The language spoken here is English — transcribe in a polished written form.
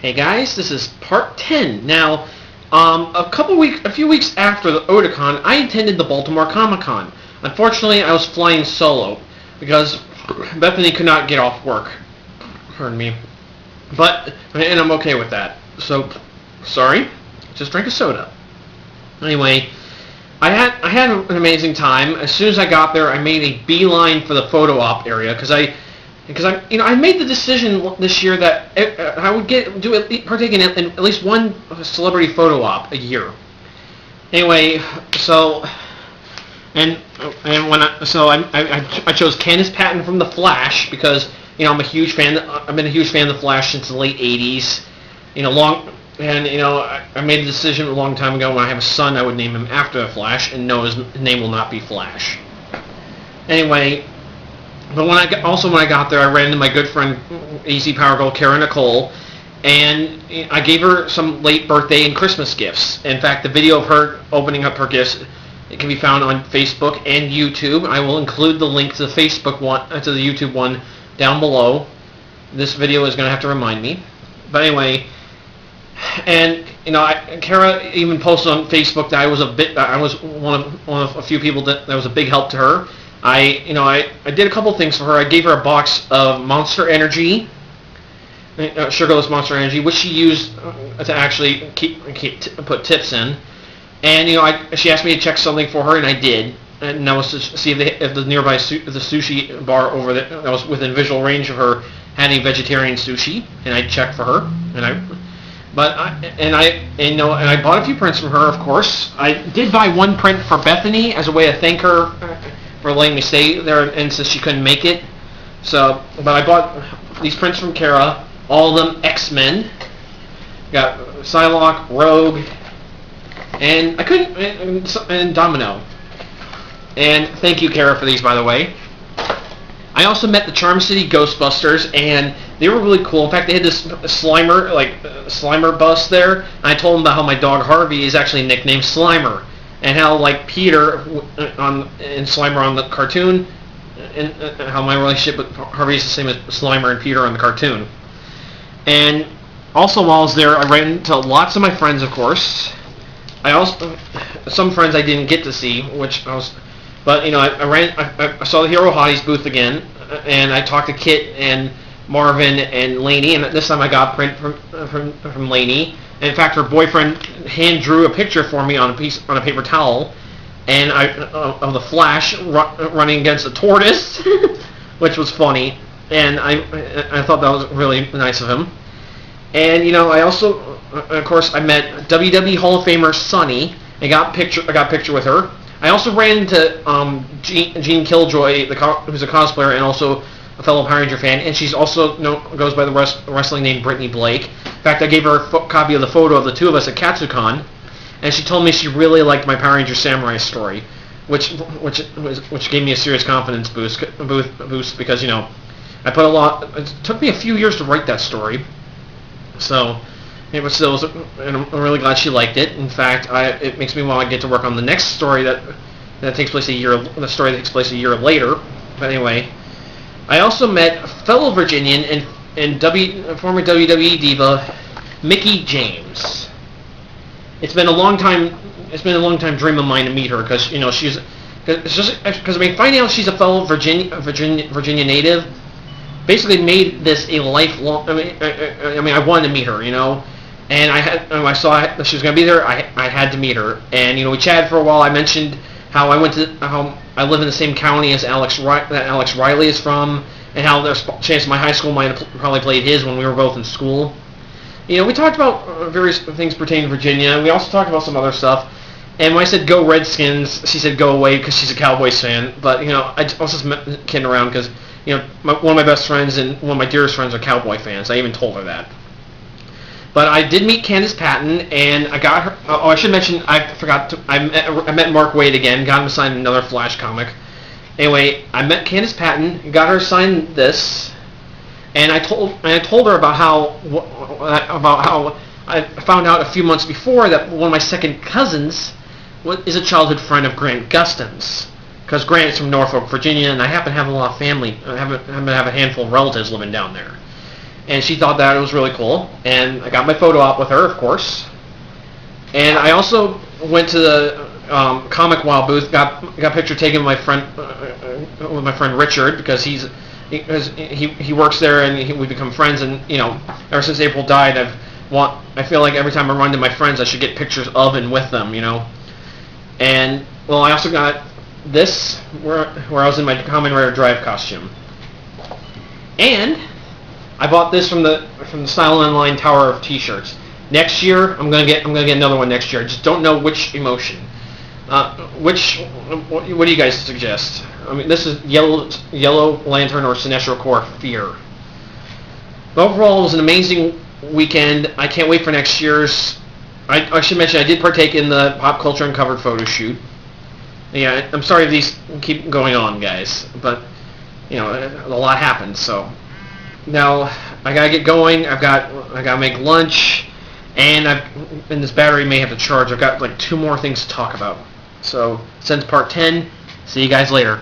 Hey guys, this is part 10. Now, a few weeks after the Otakon, I attended the Baltimore Comic-Con. Unfortunately, I was flying solo because Bethany could not get off work. Pardon me. And I'm okay with that. So, sorry, just drank a soda. Anyway, I had an amazing time. As soon as I got there, I made a beeline for the photo op area because I made the decision this year that I would partake in at least one celebrity photo op a year. Anyway, I chose Candace Patton from The Flash because I'm a huge fan. I've been a huge fan of The Flash since the late '80s. I made a decision a long time ago when I have a son, I would name him after The Flash, and no, his name will not be Flash. Anyway. But when I got there, I ran into my good friend, Easy Power Girl, Kara Nicole, and I gave her some late birthday and Christmas gifts. In fact, the video of her opening up her gifts, it can be found on Facebook and YouTube. I will include the link to the YouTube one down below. This video is going to have to remind me. But anyway, and Kara even posted on Facebook that I was one of a few people that was a big help to her. I did a couple things for her. I gave her a box of Monster Energy, sugarless Monster Energy, which she used to actually put tips in. And she asked me to check something for her, and I did. And that was to see if the nearby the sushi bar over there that was within visual range of her had any vegetarian sushi, and I checked for her. And I bought a few prints from her, of course. I did buy one print for Bethany as a way to thank her for letting me stay there, and since she couldn't make it. But I bought these prints from Kara, all of them X-Men. Got Psylocke, Rogue, and and Domino. And thank you, Kara, for these, by the way. I also met the Charm City Ghostbusters, and they were really cool. In fact, they had this Slimer bus there. And I told them about how my dog Harvey is actually nicknamed Slimer. And how, like Peter and Slimer on the cartoon, and how my relationship with Harvey is the same as Slimer and Peter on the cartoon. And also while I was there, I ran into lots of my friends, of course. Some friends I didn't get to see, I saw the Hero Hotties booth again, and I talked to Kit and Marvin and Lainey, and this time I got a print from Lainey. And in fact, her boyfriend hand drew a picture for me on a paper towel, and of the Flash running against a tortoise, which was funny, and I thought that was really nice of him. And I also, of course, I met WWE Hall of Famer Sunny. I got a picture with her. I also ran into Jean Killjoy, who's a cosplayer and also a fellow Power Ranger fan, and she's also goes by the wrestling name Brittany Blake. In fact, I gave her a copy of the photo of the two of us at Katsucon, and she told me she really liked my Power Ranger Samurai story, which gave me a serious confidence boost because I put a lot. It took me a few years to write that story, so and I'm really glad she liked it. In fact, it makes me want to get to work on the next story that takes place a year. The story that takes place a year later. But anyway, I also met fellow Virginian and former WWE diva Mickie James. It's been a long time dream of mine to meet her because finding out she's a fellow Virginia native basically made this a lifelong. I wanted to meet her, and I saw that she was going to be there. I had to meet her, and we chatted for a while. I mentioned how I live in the same county as Alex Riley is from, and how there's a chance my high school might have probably played his when we were both in school. We talked about various things pertaining to Virginia. We also talked about some other stuff. And when I said "Go Redskins," she said "Go away" because she's a Cowboys fan. But I was just kidding around because one of my best friends and one of my dearest friends are Cowboy fans. I even told her that. But I did meet Candace Patton, and I got her. Oh, I should mention, I forgot to. I met Mark Waid again. Got him to sign another Flash comic. Anyway, I met Candace Patton, got her to sign this, and I told her about how I found out a few months before that one of my second cousins is a childhood friend of Grant Gustin's, because Grant is from Norfolk, Virginia, and I happen to have a lot of family. I happen to have a handful of relatives living down there. and she thought that it was really cool. And I got my photo op with her, of course. And I also went to the Comic Wow booth, got a picture taken with my friend Richard, because he works there, and we become friends. And ever since April died, I feel like every time I run into my friends, I should get pictures of and with them. And well, I also got this where I was in my Kamen Rider Drive costume, and I bought this from the Style Online Tower of T-shirts. Next year, I'm gonna get another one next year. I just don't know which emotion. What do you guys suggest? I mean, this is Yellow Lantern or Sinestro Corps Fear. But overall, it was an amazing weekend. I can't wait for next year's. I should mention I did partake in the Pop Culture Uncovered photo shoot. Yeah, I'm sorry if these keep going on, guys, but a lot happened. So now I gotta get going. I gotta make lunch. And this battery may have to charge. I've got like 2 more things to talk about. So, since part 10, see you guys later.